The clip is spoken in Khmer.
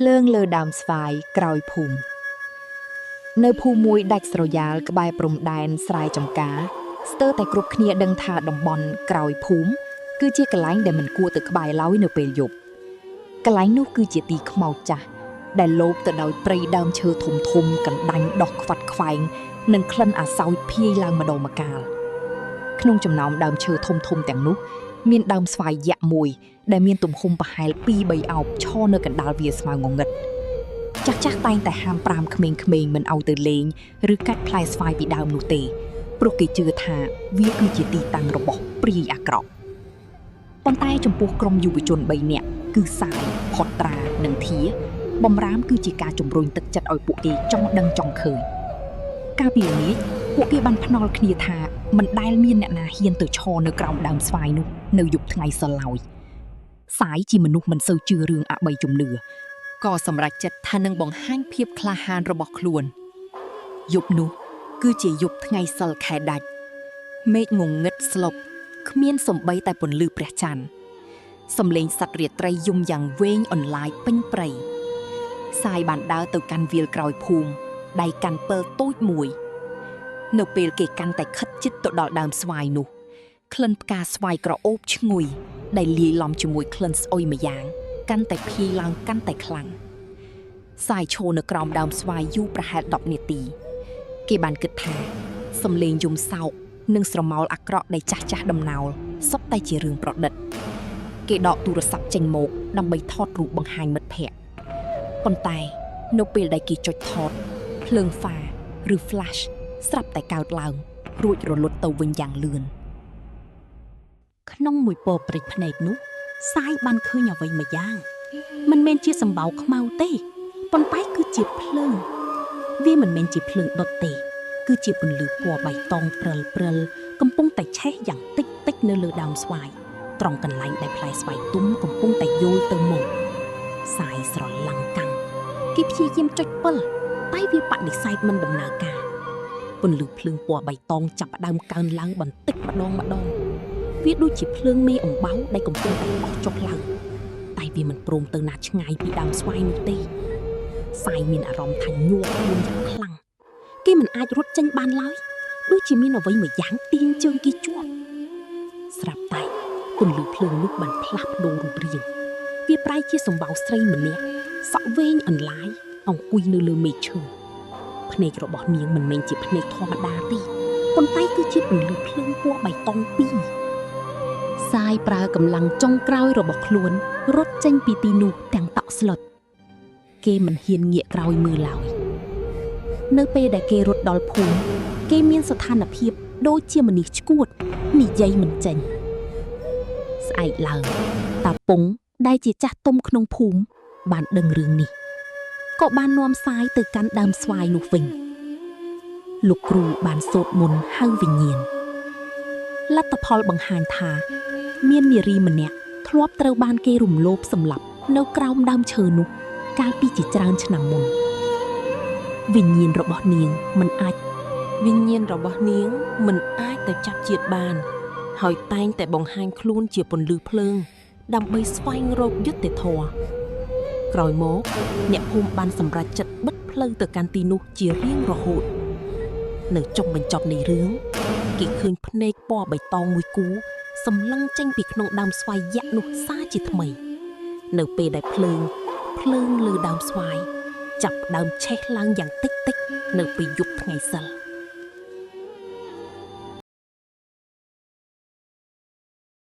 ភ្លើងលើដើមស្វាយក្រោយភូមិនៅភូមិមួយដាច់ស្រយាលក្បែរព្រំដែនស្រែចម្ការស្ទើរតែគ្រប់គ្នាដឹងថាតំបន់ក្រោយភូមិគឺជាកន្លែងដែលមិនគួរទៅក្បែរឡើយនៅពេលយប់កន្លែងនោះគឺជាទីខ្មោចចាស់ដែលលោបទៅដោយព្រៃដើមឈើធំធំកណ្ដាញ់ដុះខ្វាត់ខ្វែងនិងក្លិនអាសោចភាយឡើងម្ដងម្កាលក្នុងចំណោមដើមឈើធំធំទាំងនោះមានដើមស្វាយយក្សមួយដែលមានទំហំប្រហែល 2-3 អោបឈរនៅកណ្ដាលវាលស្មៅងងឹតចាស់តែងតែហាមប្រាមក្មេងៗមិនឲ្យទៅលេងឬកាច់ផ្លែស្វាយពីដើមនោះទេព្រោះគេជឿថាវាគឺជាទីតាំងរបស់ព្រាយអាក្រក់ប៉ុន្តែចំពោះក្រុមយុវជន3នាក់គឺសាយផុតត្រានិងធាបំរាមគឺជាការជំរុញទឹកចិត្តឲ្យពួកគេចង់ដឹងចង់ឃើញកាលពីល្ងាចពួកគេបានភ្នាល់គ្នាថាមិនដែលមានអ្នកណាហ៊ានទៅឈរនៅក្រោមដើមស្វាយនោះនៅយប់ថ្ងៃសិលឡើយសាយជាមនុស្សមិនសូវជឿរឿងអបិយជំនឿក៏សម្រេចចិត្តថានឹងបង្ហាញភាពក្លាហានរបស់ខ្លួនយប់នោះគឺជាយប់ថ្ងៃសិលខែដាច់មេឃងងឹតស្លុបគ្មានសំបីតែពន្លឺព្រះច័ន្ទសំឡេងសត្វរាត្រីយំយ៉ាងវែងអន្លាយពេញព្រៃសាយបានដើរទៅកាន់វាលក្រោយភូមិដៃកាន់ពិលតូចមួយនៅពេលគេកាន់តែខិតជិតទៅដល់ដើមស្វាយនោះក្លិនផ្កាស្វាយក្រអូបឈ្ងុយដែលលាយឡំជាមួយក្លិនស្អុយម្យ៉ាងកាន់តែភាយឡើងកាន់តែខ្លាំងសាយឈរនៅក្រោមដើមស្វាយយូរប្រហែល10នាទីគេបានគិតថាសំឡេងយំសោកនិងស្រមោលអាក្រក់ដែលចាស់ដំណោលសុទ្ធតែជារឿងប្រឌិតគេដកទូរស័ព្ទចេញមកដើម្បីថតរូបបង្ហាញមិត្តភ័ក្តិប៉ុន្តែនៅពេលដែលគេចុចថតភ្លើងហ្វាឬ flash ស្រាប់តែកើតឡើងរួចរលត់ទៅវិញយ៉ាងលឿនក្នុងមួយពពព្រិចភ្នែកនោះសាយបានឃើញអ្វីមួយយ៉ាងមិនមែនជាសម្បោរខ្មៅទេប៉ុន្តែគឺជាភ្លើងវាមិនមែនជាភ្លើងដុតទេគឺជាពន្លឺពណ៌បៃតងព្រិលកំពុងតែឆេះយ៉ាងតិចនៅលើដើមស្វាយត្រង់កន្លែងដែលផ្លែស្វាយទុំកំពុងតែយល់ទៅមកសាយស្រឡាំងកាំងគេព្យាយាមចុចពិលតែវាបដិសេធមិនដំណើរការពន្លឺភ្លើងពណ៌បៃតងចាប់ផ្ដើមកើនឡើងបន្តិចម្ដងវាដូចជាភ្លើងមេអំបៅដែលកំពុងតែបោះចុះឡើងតែវាមិនព្រមទៅណាឆ្ងាយពីដើមស្វាយនោះទេសាយមានអារម្មណ៍ថាញាក់ខ្លួនយ៉ាងខ្លាំងគេមិនអាចរត់ចេញបានឡើយដូចជាមានអ្វីមួយយ៉ាងទាញជើងគេជាប់ស្រាប់តែពន្លឺភ្លើងនោះបានផ្លាស់ប្ដូររូបរាងវាប្រែជាសម្បោរស្រីម្នាក់សក់វែងអន្លាយអង្គុយនៅលើមេឃឈើភ្នែករបស់នាងមិនមែនជាភ្នែកធម្មតាទេប៉ុន្តែគឺជាពន្លឺភ្លើងពណ៌បៃតងពីរសាយប្រើកម្លាំងចុងក្រោយរបស់ខ្លួនរត់ចេញពីទីនោះទាំងតក់ស្លុតគេមិនហ៊ានងាកក្រោយមើលឡើយនៅពេលដែលគេរត់ដល់ភូមិគេមានស្ថានភាពដូចជាមនុស្សឆ្កួតនិយាយមិនចេញស្អែកឡើងតាពុងដែលជាចាស់ទុំក្នុងភូមិបានដឹងរឿងនេះក៏បាននាំសាយទៅកាន់ដើមស្វាយនោះវិញលោកគ្រូបានសូត្រមន្តហៅវិញ្ញាណលទ្ធផលបង្ហាញថាមាននារីម្នាក់ធ្លាប់ត្រូវបានគេរំលោភសម្លាប់នៅក្រោមដើមឈើនោះកាលពីជាច្រើនឆ្នាំមុនវិញ្ញាណរបស់នាងមិនអាចទៅចាប់ជាតិបានហើយតែងតែបង្ហាញខ្លួនជាពន្លឺភ្លើងដើម្បីស្វែងរកយុត្តិធម៌ក្រោយមកអ្នកភូមិបានសម្រេចចិត្តបិទផ្លូវទៅកាន់ទីនោះជារៀងរហូតនៅចុងបញ្ចប់នៃរឿងគេឃើញភ្នែកពណ៌បៃតងមួយគូសម្លឹងចេញពីក្នុងដើមស្វាយយក្សនោះសាជាថ្មីនៅពេលដែលភ្លើងលើដើមស្វាយចាប់ដើមឆេះឡើងយ៉ាងតិចនៅពេលយប់ថ្ងៃសិល